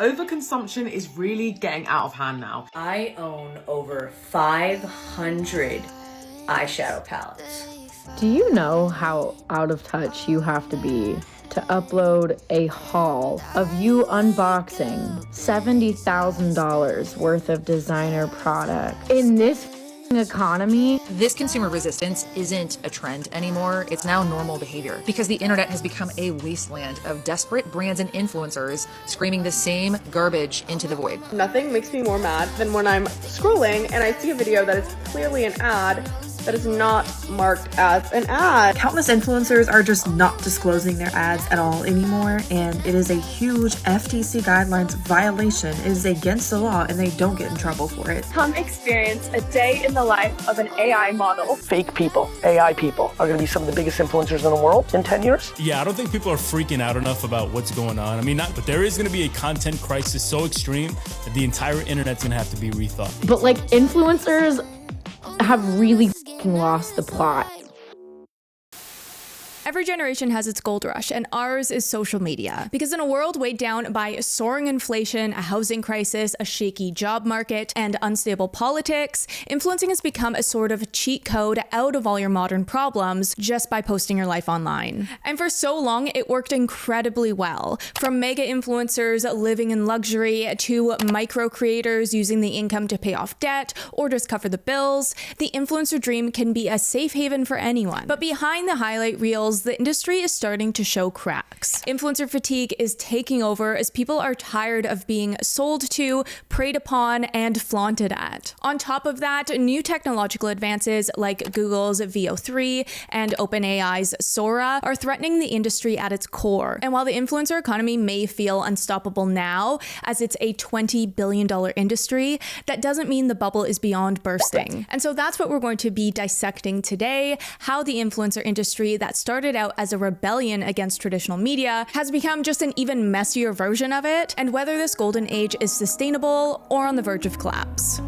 Overconsumption is really getting out of hand now. I own over 500 eyeshadow palettes. Do you know how out of touch you have to be to upload a haul of you unboxing $70,000 worth of designer product in this economy? This consumer resistance isn't a trend anymore. It's now normal behavior because the internet has become a wasteland of desperate brands and influencers screaming the same garbage into the void. Nothing makes me more mad than when I'm scrolling and I see a video that is clearly an ad that is not marked as an ad. Countless influencers are just not disclosing their ads at all anymore, and it is a huge FTC guidelines violation. It is against the law and they don't get in trouble for it. Come experience a day in the life of an AI model. Fake people, AI people, are going to be some of the biggest influencers in the world in 10 years. Yeah, I don't think people are freaking out enough about what's going on. I mean, but there is going to be a content crisis so extreme that the entire internet's going to have to be rethought. But like, influencers have really lost the plot. Every generation has its gold rush, and ours is social media. Because in a world weighed down by soaring inflation, a housing crisis, a shaky job market, and unstable politics, influencing has become a sort of cheat code out of all your modern problems just by posting your life online. And for so long, it worked incredibly well. From mega influencers living in luxury to micro creators using the income to pay off debt or just cover the bills, the influencer dream can be a safe haven for anyone. But behind the highlight reels, the industry is starting to show cracks. Influencer fatigue is taking over as people are tired of being sold to, preyed upon, and flaunted at. On top of that, new technological advances like Google's VO3 and OpenAI's Sora are threatening the industry at its core. And while the influencer economy may feel unstoppable now, as it's a $20 billion industry, that doesn't mean the bubble is beyond bursting. And so that's what we're going to be dissecting today, how the influencer industry that started out as a rebellion against traditional media has become just an even messier version of it, and whether this golden age is sustainable or on the verge of collapse.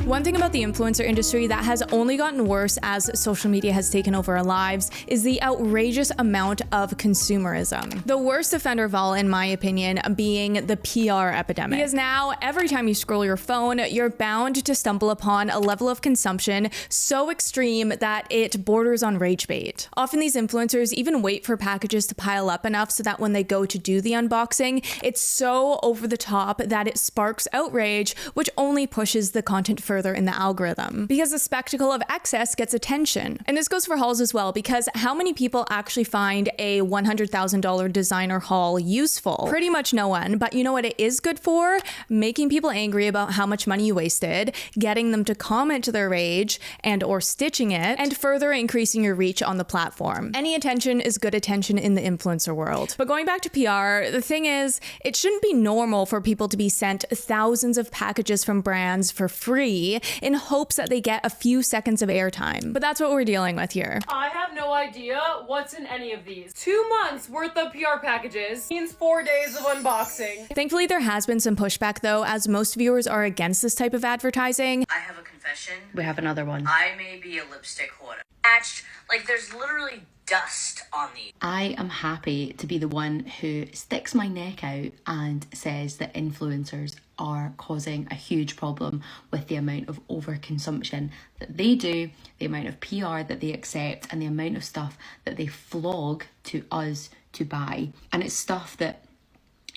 One thing about the influencer industry that has only gotten worse as social media has taken over our lives is the outrageous amount of consumerism. The worst offender of all, in my opinion, being the PR epidemic. Because now, every time you scroll your phone, you're bound to stumble upon a level of consumption so extreme that it borders on rage bait. Often these influencers even wait for packages to pile up enough so that when they go to do the unboxing, it's so over the top that it sparks outrage, which only pushes the content further in the algorithm. Because the spectacle of excess gets attention. And this goes for hauls as well, because how many people actually find a $100,000 designer haul useful? Pretty much no one. But you know what it is good for? Making people angry about how much money you wasted, getting them to comment their rage and or stitching it, and further increasing your reach on the platform. Any attention is good attention in the influencer world. But going back to PR, the thing is, it shouldn't be normal for people to be sent thousands of packages from brands for free in hopes that they get a few seconds of airtime. But that's what we're dealing with here. I have no idea what's in any of these. 2 months worth of PR packages means 4 days of unboxing. Thankfully, there has been some pushback though, as most viewers are against this type of advertising. I have a confession. We have another one. I may be a lipstick hoarder. Attached, like there's literally dust on these. I am happy to be the one who sticks my neck out and says that influencers are causing a huge problem with the amount of overconsumption that they do, the amount of PR that they accept, and the amount of stuff that they flog to us to buy. And it's stuff that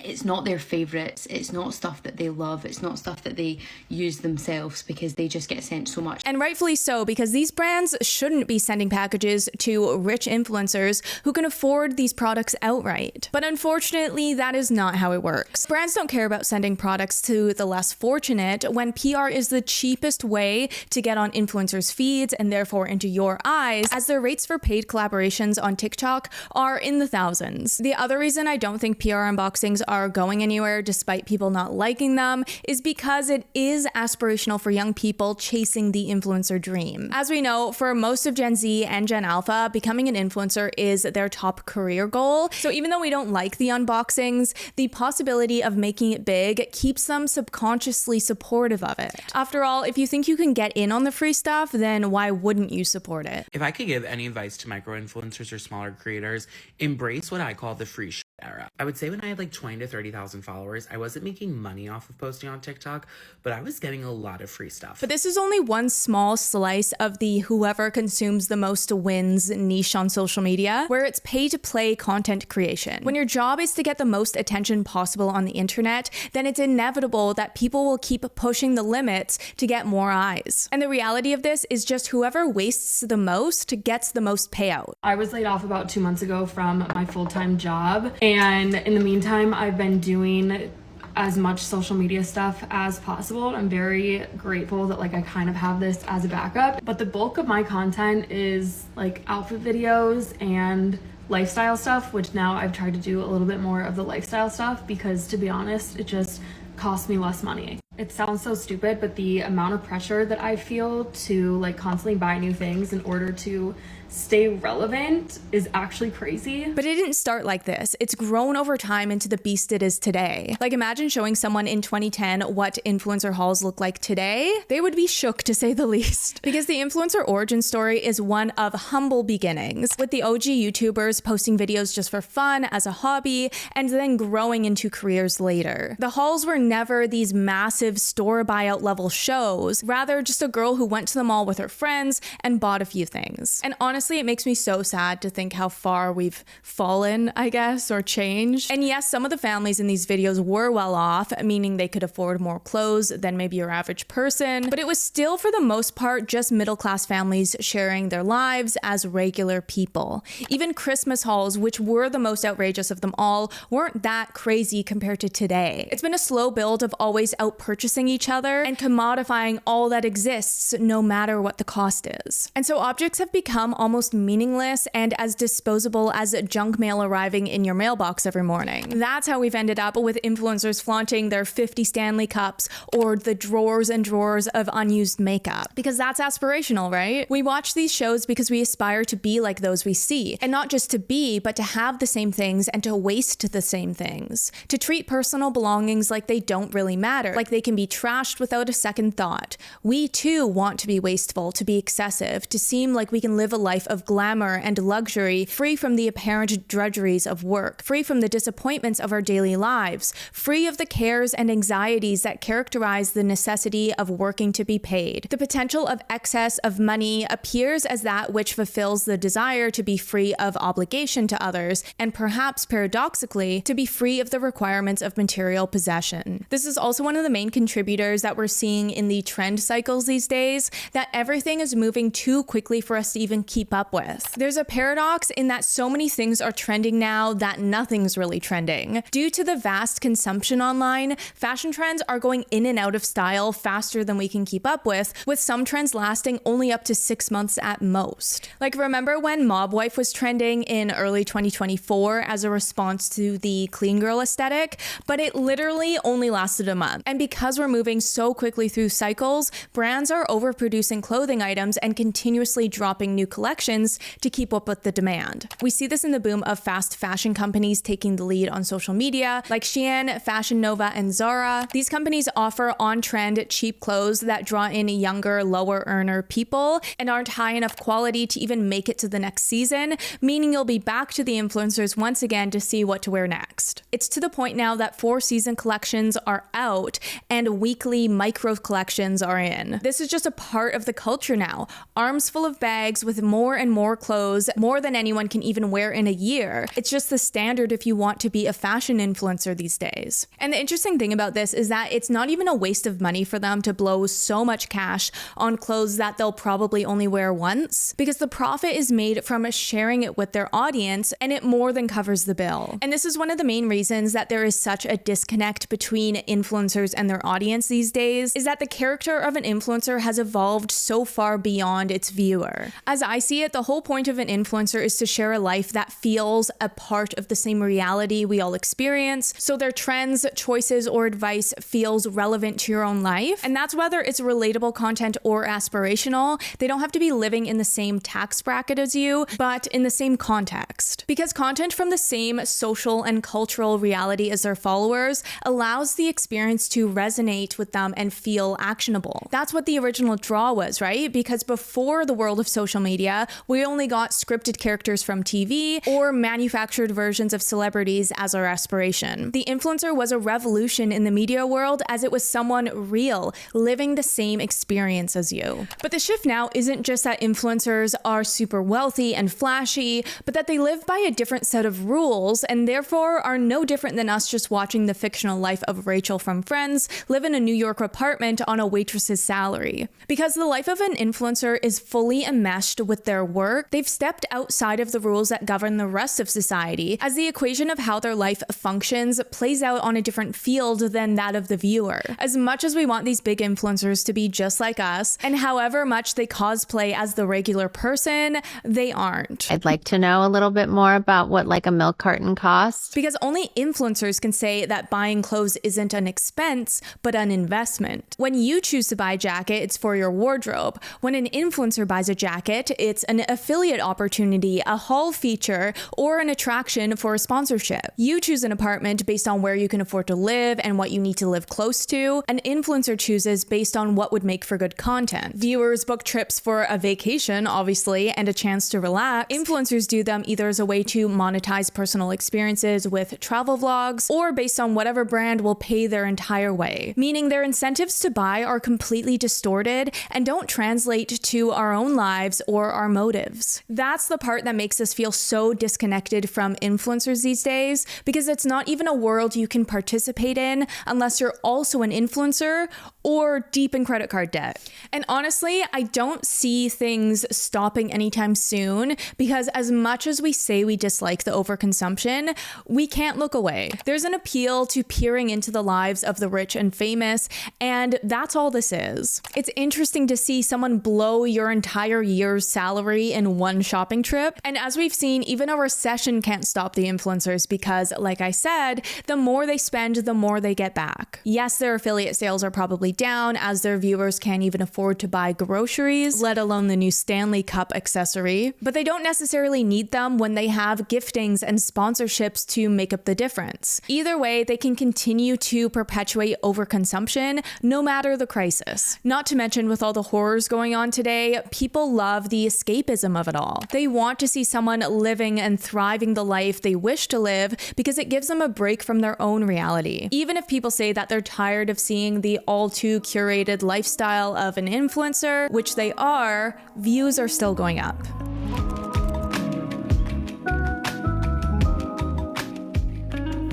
it's not their favourites, it's not stuff that they love, it's not stuff that they use themselves because they just get sent so much. And rightfully so, because these brands shouldn't be sending packages to rich influencers who can afford these products outright. But unfortunately, that is not how it works. Brands don't care about sending products to the less fortunate when PR is the cheapest way to get on influencers' feeds and therefore into your eyes, as their rates for paid collaborations on TikTok are in the thousands. The other reason I don't think PR unboxings are going anywhere despite people not liking them is because it is aspirational for young people chasing the influencer dream. As we know, for most of Gen Z and Gen Alpha, becoming an influencer is their top career goal. So even though we don't like the unboxings, the possibility of making it big keeps them subconsciously supportive of it. After all, if you think you can get in on the free stuff, then why wouldn't you support it? If I could give any advice to micro-influencers or smaller creators, embrace what I call the free shit era. I would say when I had like 20 to 30,000 followers, I wasn't making money off of posting on TikTok, but I was getting a lot of free stuff. But this is only one small slice of the whoever consumes the most wins niche on social media, where it's pay-to-play content creation. When your job is to get the most attention possible on the internet, then it's inevitable that people will keep pushing the limits to get more eyes. And the reality of this is just whoever wastes the most gets the most payout. I was laid off about 2 months ago from my full-time job, and in the meantime, I've been doing as much social media stuff as possible. I'm very grateful that like I kind of have this as a backup, but the bulk of my content is like outfit videos and lifestyle stuff, which now I've tried to do a little bit more of the lifestyle stuff because, to be honest, it just costs me less money. It sounds so stupid, but the amount of pressure that I feel to like constantly buy new things in order to stay relevant is actually crazy. But it didn't start like this. It's grown over time into the beast it is today. Like, imagine showing someone in 2010 what influencer hauls look like today. They would be shook, to say the least. Because the influencer origin story is one of humble beginnings, with the OG YouTubers posting videos just for fun as a hobby and then growing into careers later. The hauls were never these massive store buyout level shows, rather just a girl who went to the mall with her friends and bought a few things. And honestly, it makes me so sad to think how far we've fallen, I guess, or changed. And yes, some of the families in these videos were well off, meaning they could afford more clothes than maybe your average person, but it was still, for the most part, just middle-class families sharing their lives as regular people. Even Christmas hauls, which were the most outrageous of them all, weren't that crazy compared to today. It's been a slow build of always out-purchasing each other and commodifying all that exists, no matter what the cost is. And so objects have become almost meaningless and as disposable as junk mail arriving in your mailbox every morning. That's how we've ended up with influencers flaunting their 50 Stanley Cups or the drawers and drawers of unused makeup. Because that's aspirational, right? We watch these shows because we aspire to be like those we see. And not just to be, but to have the same things and to waste the same things. To treat personal belongings like they don't really matter, like they can be trashed without a second thought. We too want to be wasteful, to be excessive, to seem like we can live a life of glamour and luxury, free from the apparent drudgeries of work, free from the disappointments of our daily lives, free of the cares and anxieties that characterize the necessity of working to be paid. The potential of excess of money appears as that which fulfills the desire to be free of obligation to others, and perhaps paradoxically, to be free of the requirements of material possession. This is also one of the main contributors that we're seeing in the trend cycles these days, that everything is moving too quickly for us to even keep up with. There's a paradox in that so many things are trending now that nothing's really trending. Due to the vast consumption online, fashion trends are going in and out of style faster than we can keep up with some trends lasting only up to 6 months at most. Like, remember when Mob Wife was trending in early 2024 as a response to the clean girl aesthetic? But it literally only lasted a month. And because we're moving so quickly through cycles, brands are overproducing clothing items and continuously dropping new collections to keep up with the demand. We see this in the boom of fast fashion companies taking the lead on social media, like Shein, Fashion Nova, and Zara. These companies offer on-trend, cheap clothes that draw in younger, lower-earner people and aren't high enough quality to even make it to the next season, meaning you'll be back to the influencers once again to see what to wear next. It's to the point now that 4-season collections are out and weekly micro collections are in. This is just a part of the culture now. Arms full of bags with more and more clothes, more than anyone can even wear in a year. It's just the standard if you want to be a fashion influencer these days. And the interesting thing about this is that it's not even a waste of money for them to blow so much cash on clothes that they'll probably only wear once, because the profit is made from sharing it with their audience, and it more than covers the bill. And this is one of the main reasons that there is such a disconnect between influencers and their audience these days, is that the character of an influencer has evolved so far beyond its viewer. As I see see it, the whole point of an influencer is to share a life that feels a part of the same reality we all experience, so their trends, choices, or advice feels relevant to your own life. And that's whether it's relatable content or aspirational. They don't have to be living in the same tax bracket as you, but in the same context. Because content from the same social and cultural reality as their followers allows the experience to resonate with them and feel actionable. That's what the original draw was, right? Because before the world of social media, we only got scripted characters from TV or manufactured versions of celebrities as our aspiration. The influencer was a revolution in the media world as it was someone real, living the same experience as you. But the shift now isn't just that influencers are super wealthy and flashy, but that they live by a different set of rules and therefore are no different than us just watching the fictional life of Rachel from Friends live in a New York apartment on a waitress's salary. Because the life of an influencer is fully enmeshed with their work, they've stepped outside of the rules that govern the rest of society, as the equation of how their life functions plays out on a different field than that of the viewer. As much as we want these big influencers to be just like us, and however much they cosplay as the regular person, they aren't. I'd like to know a little bit more about what like a milk carton costs. Because only influencers can say that buying clothes isn't an expense, but an investment. When you choose to buy a jacket, it's for your wardrobe. When an influencer buys a jacket, it's an affiliate opportunity, a haul feature, or an attraction for a sponsorship. You choose an apartment based on where you can afford to live and what you need to live close to. An influencer chooses based on what would make for good content. Viewers book trips for a vacation, obviously, and a chance to relax. Influencers do them either as a way to monetize personal experiences with travel vlogs, or based on whatever brand will pay their entire way. Meaning their incentives to buy are completely distorted and don't translate to our own lives or our motives. That's the part that makes us feel so disconnected from influencers these days, because it's not even a world you can participate in unless you're also an influencer or deep in credit card debt. And honestly, I don't see things stopping anytime soon, because as much as we say we dislike the overconsumption, we can't look away. There's an appeal to peering into the lives of the rich and famous, and that's all this is. It's interesting to see someone blow your entire year's salary in one shopping trip. And as we've seen, even a recession can't stop the influencers because, like I said, the more they spend, the more they get back. Yes, their affiliate sales are probably down as their viewers can't even afford to buy groceries, let alone the new Stanley Cup accessory. But they don't necessarily need them when they have giftings and sponsorships to make up the difference. Either way, they can continue to perpetuate overconsumption no matter the crisis. Not to mention, with all the horrors going on today, people love the escapism of it all. They want to see someone living and thriving the life they wish to live because it gives them a break from their own reality. Even if people say that they're tired of seeing the all too curated lifestyle of an influencer, which they are, views are still going up.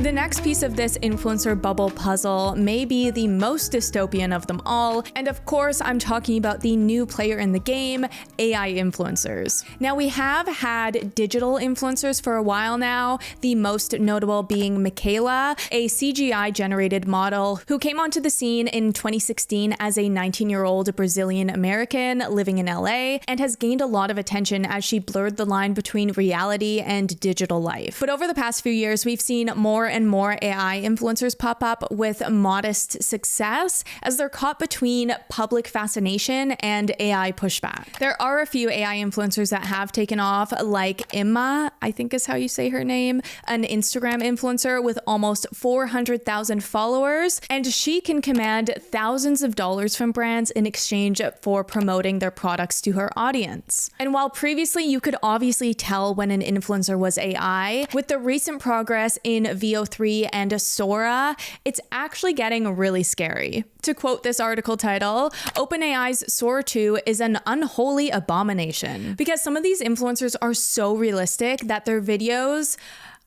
The next piece of this influencer bubble puzzle may be the most dystopian of them all, and of course I'm talking about the new player in the game, AI influencers. Now, we have had digital influencers for a while now, the most notable being Michaela, a CGI generated model who came onto the scene in 2016 as a 19-year-old Brazilian American living in LA, and has gained a lot of attention as she blurred the line between reality and digital life. But over the past few years, we've seen more and more AI influencers pop up with modest success as they're caught between public fascination and AI pushback. There are a few AI influencers that have taken off, like Emma, I think is how you say her name, an Instagram influencer with almost 400,000 followers, and she can command thousands of dollars from brands in exchange for promoting their products to her audience. And while previously you could obviously tell when an influencer was AI, with the recent progress in VO3 and Sora, it's actually getting really scary. To quote this article title, OpenAI's Sora 2 is an unholy abomination. Because some of these influencers are so realistic that their videos,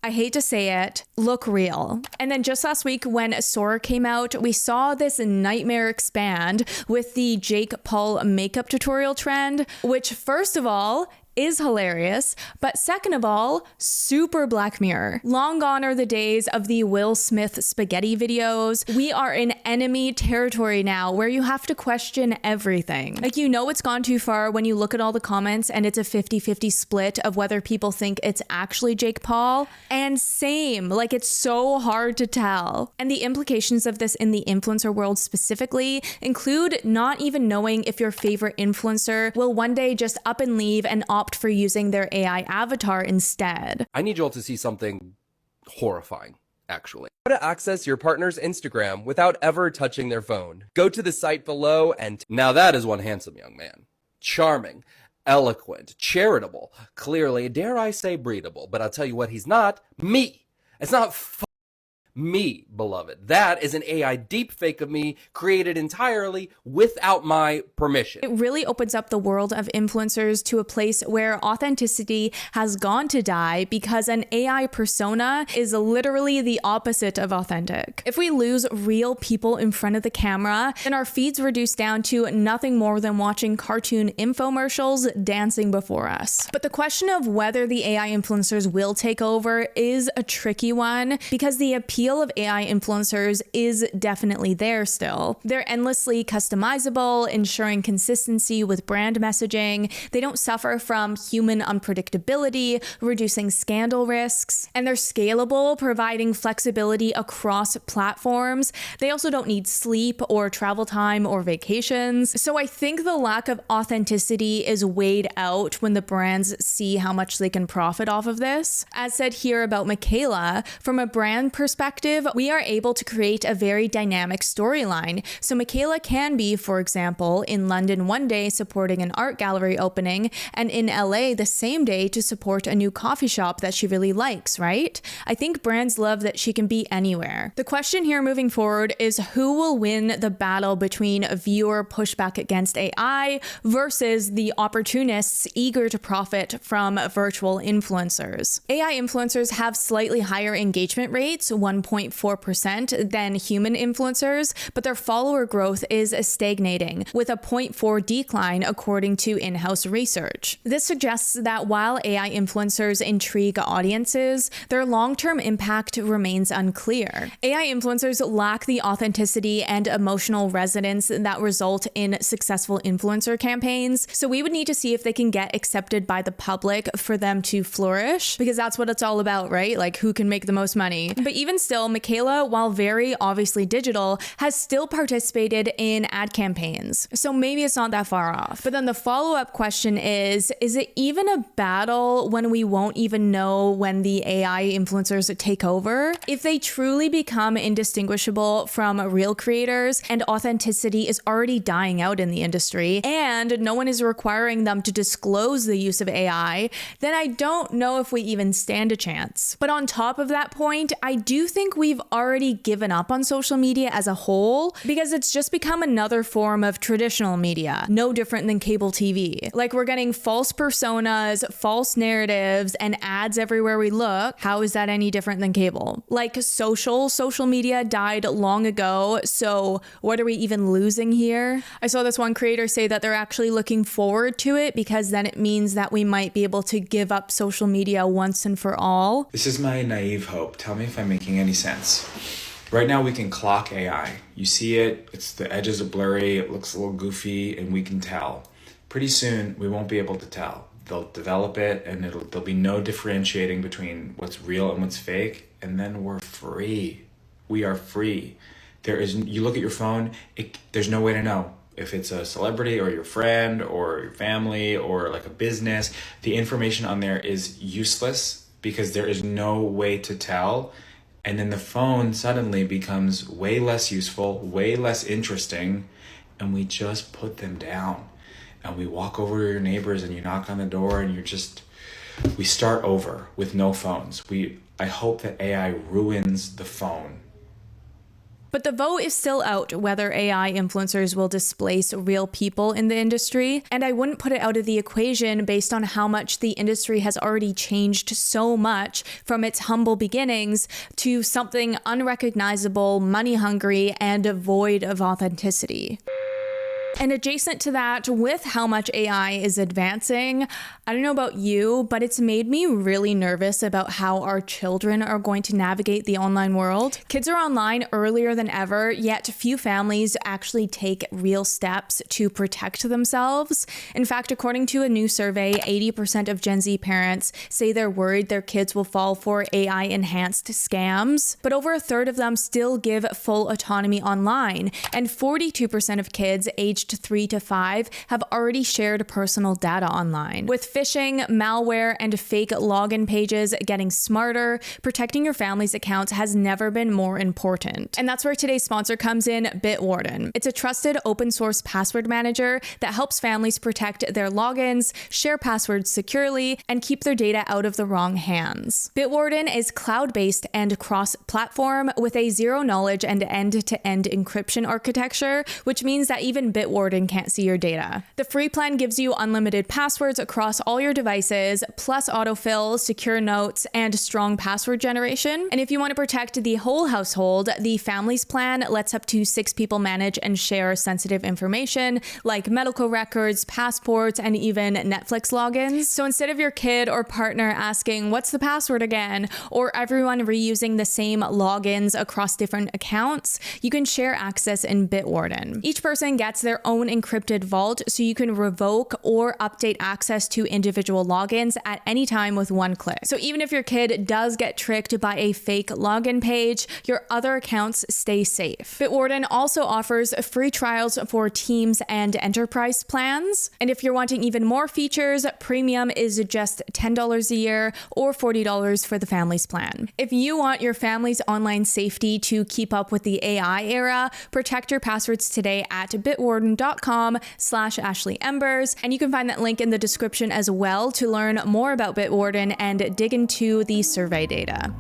I hate to say it, look real. And then just last week when Sora came out, we saw this nightmare expand with the Jake Paul makeup tutorial trend, which first of all, is hilarious, but second of all, super Black Mirror. Long gone are the days of the Will Smith spaghetti videos. We are in enemy territory now where you have to question everything. Like, you know it's gone too far when you look at all the comments and it's a 50-50 split of whether people think it's actually Jake Paul. And same, like, it's so hard to tell. And the implications of this in the influencer world specifically include not even knowing if your favorite influencer will one day just up and leave and opt for using their AI avatar instead. I need you all to see something horrifying, actually. How to access your partner's Instagram without ever touching their phone. Go to the site below and now that is one handsome young man. Charming, eloquent, charitable, clearly, dare I say, breedable. But I'll tell you what he's not. Me. It's not me, beloved. That is an AI deepfake of me created entirely without my permission. It really opens up the world of influencers to a place where authenticity has gone to die because an AI persona is literally the opposite of authentic. If we lose real people in front of the camera, then our feeds reduce down to nothing more than watching cartoon infomercials dancing before us. But the question of whether the AI influencers will take over is a tricky one because the appeal of AI influencers is definitely there still. They're endlessly customizable, ensuring consistency with brand messaging. They don't suffer from human unpredictability, reducing scandal risks, and they're scalable, providing flexibility across platforms. They also don't need sleep or travel time or vacations. So I think the lack of authenticity is weighed out when the brands see how much they can profit off of this. As said here about Michaela, from a brand perspective, we are able to create a very dynamic storyline. So Michaela can be, for example, in London one day supporting an art gallery opening, and in LA the same day to support a new coffee shop that she really likes, right? I think brands love that she can be anywhere. The question here moving forward is who will win the battle between a viewer pushback against AI versus the opportunists eager to profit from virtual influencers. AI influencers have slightly higher engagement rates, 1.4%, than human influencers, but their follower growth is stagnating, with a 0.4 decline according to in-house research. This suggests that while AI influencers intrigue audiences, their long-term impact remains unclear. AI influencers lack the authenticity and emotional resonance that result in successful influencer campaigns, so we would need to see if they can get accepted by the public for them to flourish, because that's what it's all about, right? Like, who can make the most money? But even still, Michaela, while very obviously digital, has still participated in ad campaigns. So maybe it's not that far off. But then the follow-up question is it even a battle when we won't even know when the AI influencers take over? If they truly become indistinguishable from real creators and authenticity is already dying out in the industry and no one is requiring them to disclose the use of AI, then I don't know if we even stand a chance. But on top of that point, I do think we've already given up on social media as a whole because it's just become another form of traditional media, no different than cable TV. Like, we're getting false personas, false narratives, and ads everywhere we look. How is that any different than cable? Like, social media died long ago, so what are we even losing here? I saw this one creator say that they're actually looking forward to it because then it means that we might be able to give up social media once and for all. This is my naive hope. Tell me if I'm making any sense. Right now we can clock AI. You see it, the edges are blurry, it looks a little goofy, and we can tell. Pretty soon we won't be able to tell. They'll develop it and there'll be no differentiating between what's real and what's fake, and then we're free. We are free. You look at your phone, there's no way to know if it's a celebrity or your friend or your family or like a business. The information on there is useless because there is no way to tell. And then the phone suddenly becomes way less useful, way less interesting, and we just put them down. And we walk over to your neighbors and you knock on the door and we start over with no phones. I hope that AI ruins the phone. But the vote is still out whether AI influencers will displace real people in the industry, and I wouldn't put it out of the equation based on how much the industry has already changed so much from its humble beginnings to something unrecognizable, money-hungry, and void of authenticity. And adjacent to that, with how much AI is advancing, I don't know about you, but it's made me really nervous about how our children are going to navigate the online world. Kids are online earlier than ever, yet few families actually take real steps to protect themselves. In fact, according to a new survey, 80% of Gen Z parents say they're worried their kids will fall for AI-enhanced scams, but over a third of them still give full autonomy online, and 42% of kids aged 3 to 5 have already shared personal data online. With phishing, malware, and fake login pages getting smarter, protecting your family's accounts has never been more important. And that's where today's sponsor comes in, Bitwarden. It's a trusted open source password manager that helps families protect their logins, share passwords securely, and keep their data out of the wrong hands. Bitwarden is cloud-based and cross-platform with a zero-knowledge and end-to-end encryption architecture, which means that even Bitwarden can't see your data. The free plan gives you unlimited passwords across all your devices, plus autofill, secure notes, and strong password generation. And if you want to protect the whole household, the Families plan lets up to 6 people manage and share sensitive information like medical records, passports, and even Netflix logins. So instead of your kid or partner asking, "What's the password again?" or everyone reusing the same logins across different accounts, you can share access in Bitwarden. Each person gets their own encrypted vault, so you can revoke or update access to individual logins at any time with one click. So even if your kid does get tricked by a fake login page, your other accounts stay safe. Bitwarden also offers free trials for teams and enterprise plans. And if you're wanting even more features, premium is just $10 a year or $40 for the Families plan. If you want your family's online safety to keep up with the AI era, protect your passwords today at bitwarden.com/AshleyEmbers. And you can find that link in the description as well to learn more about Bitwarden and dig into the survey data.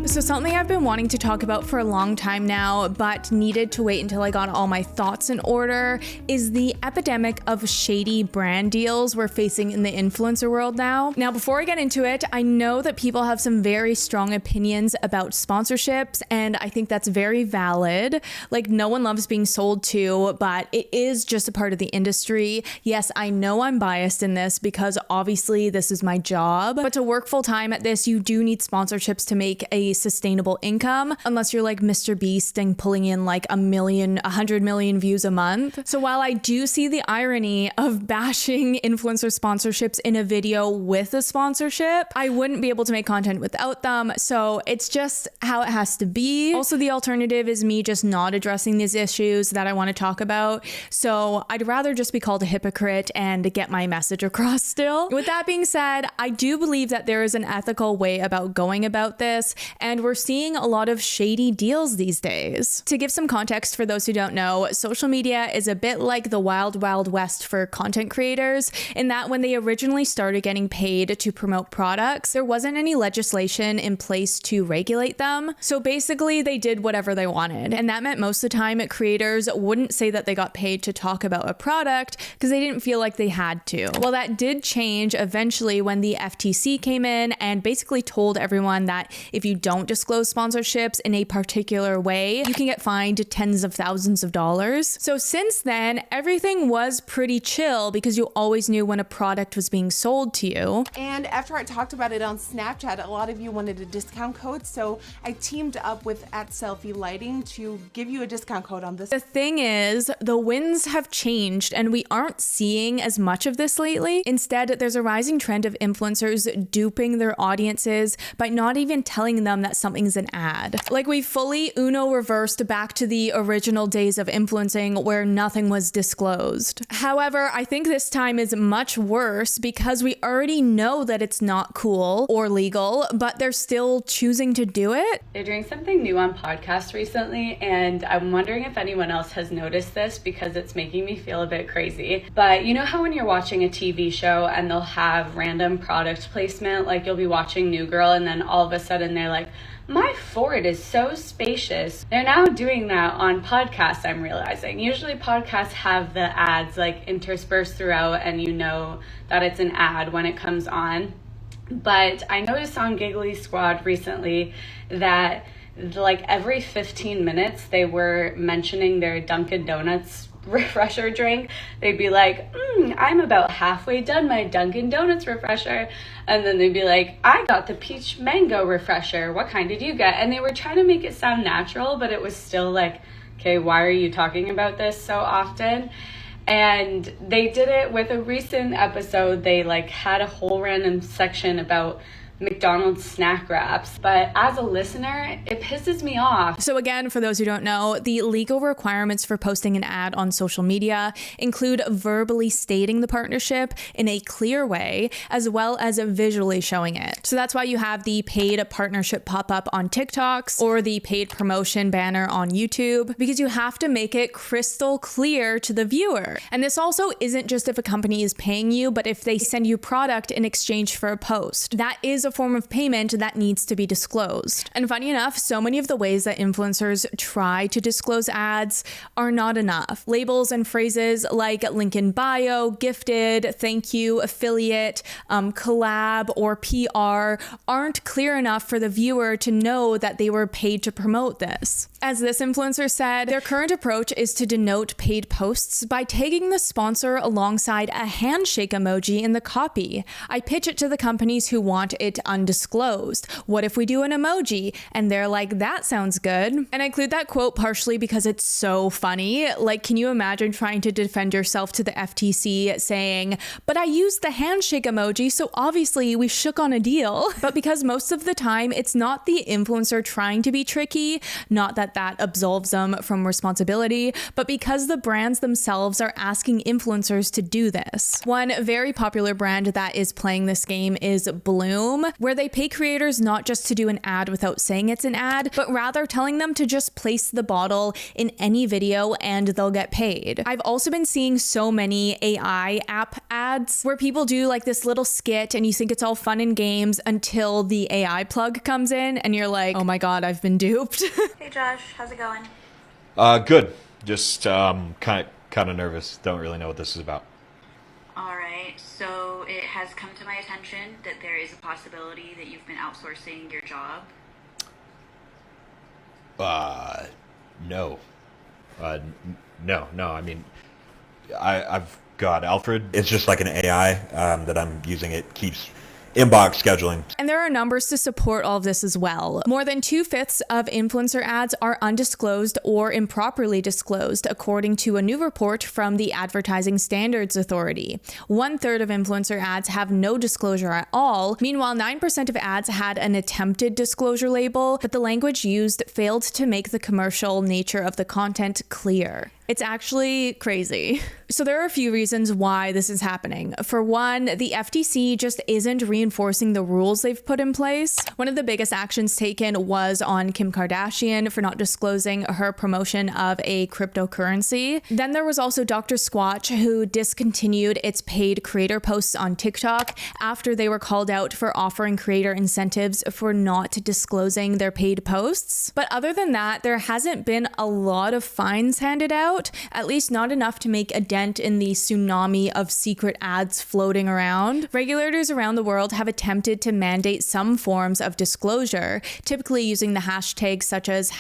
So something I've been wanting to talk about for a long time now, but needed to wait until I got all my thoughts in order, is the epidemic of shady brand deals we're facing in the influencer world now. Now, before I get into it, I know that people have some very strong opinions about sponsorships, and I think that's very valid. Like, no one loves being sold to, but it is just a part of the industry. Yes, I know I'm biased in this because obviously this is my job, but to work full time at this, you do need sponsorships to make a sustainable income, unless you're like Mr. Beast and pulling in like 100 million views a month. So while I do see the irony of bashing influencer sponsorships in a video with a sponsorship, I wouldn't be able to make content without them. So it's just how it has to be. Also, the alternative is me just not addressing these issues that I want to talk about. So I'd rather just be called a hypocrite and get my message across still. With that being said, I do believe that there is an ethical way about going about this, and we're seeing a lot of shady deals these days. To give some context for those who don't know, social media is a bit like the wild, wild west for content creators, in that when they originally started getting paid to promote products, there wasn't any legislation in place to regulate them. So basically, they did whatever they wanted. And that meant most of the time, creators wouldn't say that they got paid to talk about a product because they didn't feel like they had to. Well, that did change eventually when the FTC came in and basically told everyone that if you don't disclose sponsorships in a particular way, you can get fined tens of thousands of dollars. So since then, everything was pretty chill because you always knew when a product was being sold to you. And after I talked about it on Snapchat, a lot of you wanted a discount code, so I teamed up with @selfie-lighting to give you a discount code on this. The thing is, the winds have changed and we aren't seeing as much of this lately. Instead, there's a rising trend of influencers duping their audiences by not even telling them that something's an ad. Like, we fully Uno reversed back to the original days of influencing where nothing was disclosed. However, I think this time is much worse because we already know that it's not cool or legal, but they're still choosing to do it. They're doing something new on podcasts recently, and I'm wondering if anyone else has noticed this because it's making me feel a bit crazy. But you know how when you're watching a TV show and they'll have random product placement, like you'll be watching New Girl and then all of a sudden they're like, "My Ford is so spacious." They're now doing that on podcasts, I'm realizing. Usually podcasts have the ads like interspersed throughout and you know that it's an ad when it comes on. But I noticed on Giggly Squad recently that like every 15 minutes they were mentioning their Dunkin' Donuts refresher drink. They'd be like, I'm about halfway done my Dunkin' Donuts refresher. And then they'd be like, I got the peach mango refresher. What kind did you get? And they were trying to make it sound natural, but it was still like, okay, why are you talking about this so often? And they did it with a recent episode. They like had a whole random section about McDonald's snack wraps, but as a listener, it pisses me off. So again, for those who don't know, the legal requirements for posting an ad on social media include verbally stating the partnership in a clear way, as well as visually showing it. So that's why you have the paid partnership pop-up on TikToks or the paid promotion banner on YouTube, because you have to make it crystal clear to the viewer. And this also isn't just if a company is paying you, but if they send you product in exchange for a post. That is a form of payment that needs to be disclosed. And funny enough, so many of the ways that influencers try to disclose ads are not enough. Labels and phrases like link in bio, gifted, thank you, affiliate, collab, or PR aren't clear enough for the viewer to know that they were paid to promote this. As this influencer said, their current approach is to denote paid posts by tagging the sponsor alongside a handshake emoji in the copy. I pitch it to the companies who want it undisclosed. What if we do an emoji? And they're like, that sounds good. And I include that quote partially because it's so funny. Like, can you imagine trying to defend yourself to the FTC saying, but I used the handshake emoji, so obviously we shook on a deal. But because most of the time it's not the influencer trying to be tricky, not that absolves them from responsibility, but because the brands themselves are asking influencers to do this. One very popular brand that is playing this game is Bloom, where they pay creators not just to do an ad without saying it's an ad, but rather telling them to just place the bottle in any video and they'll get paid. I've also been seeing so many AI app ads where people do like this little skit and you think it's all fun and games until the AI plug comes in and you're like, oh my God, I've been duped. Hey Josh, how's it going? Good. Just kind of nervous. Don't really know what this is about. Alright, so it has come to my attention that there is a possibility that you've been outsourcing your job. No. No. I mean, I've got Alfred. It's just like an AI that I'm using. It keeps inbox scheduling. And there are numbers to support all of this as well. More than 2/5 of influencer ads are undisclosed or improperly disclosed, according to a new report from the Advertising Standards Authority. 1/3 of influencer ads have no disclosure at all. Meanwhile, 9% of ads had an attempted disclosure label, but the language used failed to make the commercial nature of the content clear. It's actually crazy. So there are a few reasons why this is happening. For one, the FTC just isn't reinforcing the rules they've put in place. One of the biggest actions taken was on Kim Kardashian for not disclosing her promotion of a cryptocurrency. Then there was also Dr. Squatch, who discontinued its paid creator posts on TikTok after they were called out for offering creator incentives for not disclosing their paid posts. But other than that, there hasn't been a lot of fines handed out. At least not enough to make a dent in the tsunami of secret ads floating around. Regulators around the world have attempted to mandate some forms of disclosure, typically using the hashtags such as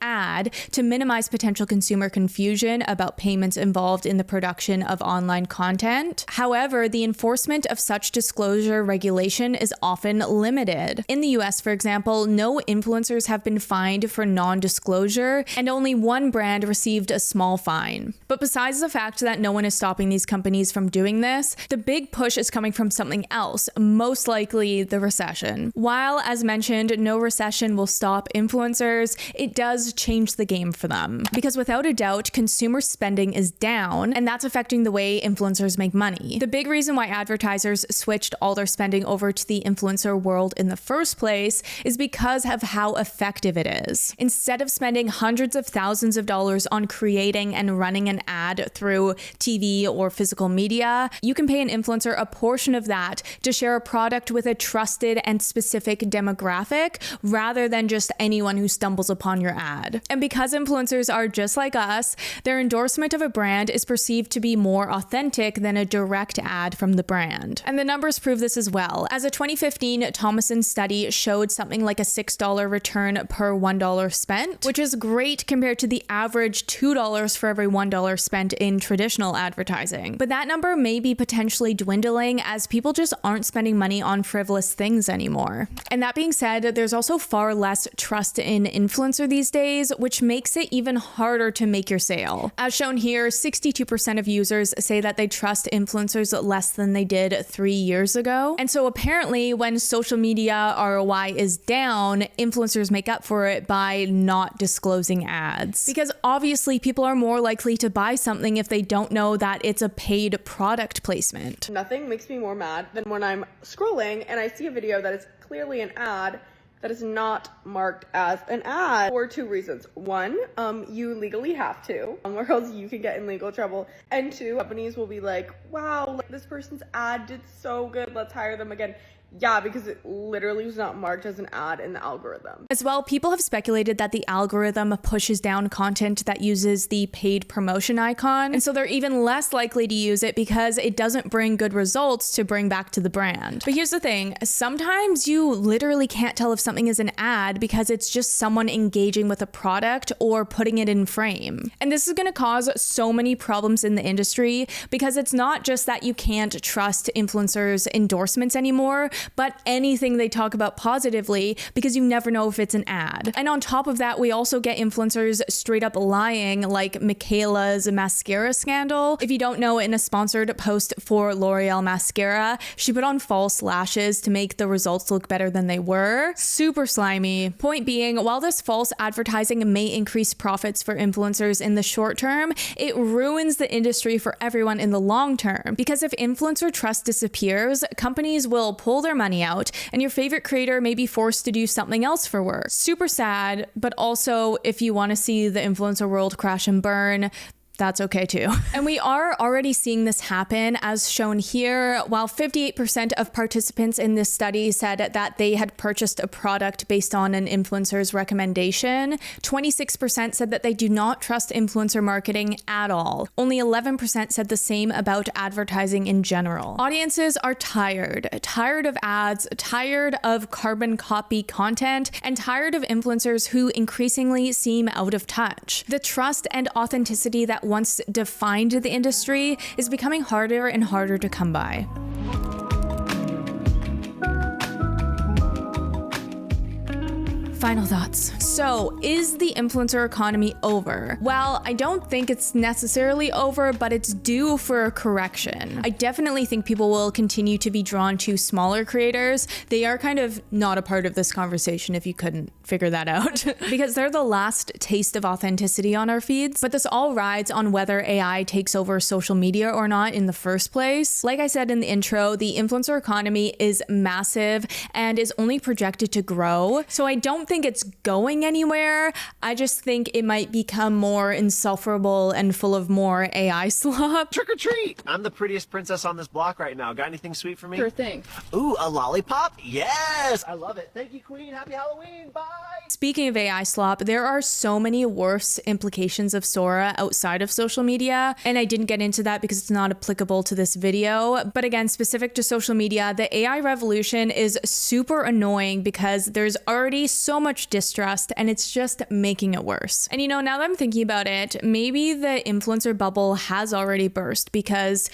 #ad to minimize potential consumer confusion about payments involved in the production of online content. However, the enforcement of such disclosure regulation is often limited. In the US, for example, no influencers have been fined for non-disclosure, and only one brand received a small fine. But besides the fact that no one is stopping these companies from doing this, the big push is coming from something else, most likely the recession. While, as mentioned, no recession will stop influencers, it does change the game for them. Because without a doubt, consumer spending is down, and that's affecting the way influencers make money. The big reason why advertisers switched all their spending over to the influencer world in the first place is because of how effective it is. Instead of spending hundreds of thousands of dollars on creating creating and running an ad through TV or physical media, you can pay an influencer a portion of that to share a product with a trusted and specific demographic rather than just anyone who stumbles upon your ad. And because influencers are just like us, their endorsement of a brand is perceived to be more authentic than a direct ad from the brand. And the numbers prove this as well, as a 2015 Thomason study showed something like a $6 return per $1 spent, which is great compared to the average $2 for every $1 spent in traditional advertising. But that number may be potentially dwindling as people just aren't spending money on frivolous things anymore. And that being said, there's also far less trust in influencer these days, which makes it even harder to make your sale. As shown here, 62% of users say that they trust influencers less than they did 3 years ago. And so apparently when social media ROI is down, influencers make up for it by not disclosing ads. Because obviously people are more likely to buy something if they don't know that it's a paid product placement. Nothing makes me more mad than when I'm scrolling and I see a video that is clearly an ad that is not marked as an ad for 2 reasons. One, you legally have to, or else you can get in legal trouble. And 2, companies will be like, wow, this person's ad did so good, let's hire them again. Yeah, because it literally was not marked as an ad in the algorithm. As well, people have speculated that the algorithm pushes down content that uses the paid promotion icon, and so they're even less likely to use it because it doesn't bring good results to bring back to the brand. But here's the thing, sometimes you literally can't tell if something is an ad because it's just someone engaging with a product or putting it in frame. And this is going to cause so many problems in the industry because it's not just that you can't trust influencers' endorsements anymore, but anything they talk about positively because you never know if it's an ad. And on top of that, we also get influencers straight up lying, like Michaela's mascara scandal. If you don't know, in a sponsored post for L'Oreal mascara, she put on false lashes to make the results look better than they were. Super slimy. Point being, while this false advertising may increase profits for influencers in the short term, it ruins the industry for everyone in the long term. Because if influencer trust disappears, companies will pull their money out and your favorite creator may be forced to do something else for work. Super sad, but also if you want to see the influencer world crash and burn, that's okay too. And we are already seeing this happen as shown here. While 58% of participants in this study said that they had purchased a product based on an influencer's recommendation, 26% said that they do not trust influencer marketing at all. Only 11% said the same about advertising in general. Audiences are tired of ads, tired of carbon copy content, and tired of influencers who increasingly seem out of touch. The trust and authenticity that once defined the industry is becoming harder and harder to come by. Final thoughts. So, is the influencer economy over? Well, I don't think it's necessarily over, but it's due for a correction. I definitely think people will continue to be drawn to smaller creators. They are kind of not a part of this conversation if you couldn't figure that out, because they're the last taste of authenticity on our feeds. But this all rides on whether AI takes over social media or not in the first place. Like I said in the intro, the influencer economy is massive and is only projected to grow. So I don't think it's going anywhere. I just think it might become more insufferable and full of more AI slop. Trick or treat! I'm the prettiest princess on this block right now. Got anything sweet for me? Sure thing. Ooh, a lollipop? Yes! I love it. Thank you, Queen. Happy Halloween. Bye! Speaking of AI slop, there are so many worse implications of Sora outside of social media, and I didn't get into that because it's not applicable to this video. But again, specific to social media, the AI revolution is super annoying because there's already so much distrust and it's just making it worse. And you know, now that I'm thinking about it, maybe the influencer bubble has already burst because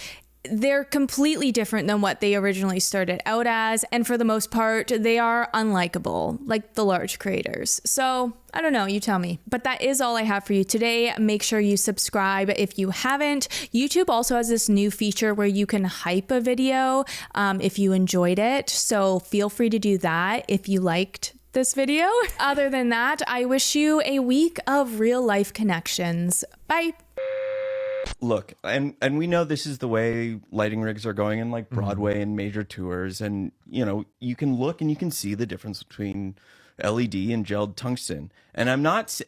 they're completely different than what they originally started out as, and for the most part, they are unlikable, like the large creators. So, I don't know, you tell me. But that is all I have for you today. Make sure you subscribe if you haven't. YouTube also has this new feature where you can hype a video if you enjoyed it, so feel free to do that if you liked this video. Other than that, I wish you a week of real life connections. Bye. Look, and we know this is the way lighting rigs are going in like Broadway and major tours, and you know, you can look and you can see the difference between LED and gelled tungsten. And I'm not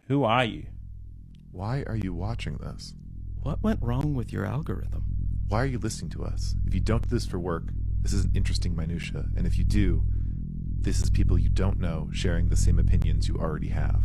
Who are you? Why are you watching this? What went wrong with your algorithm? Why are you listening to us? If you don't do this for work, this isn't interesting minutia, and if you do, this is people you don't know sharing the same opinions you already have.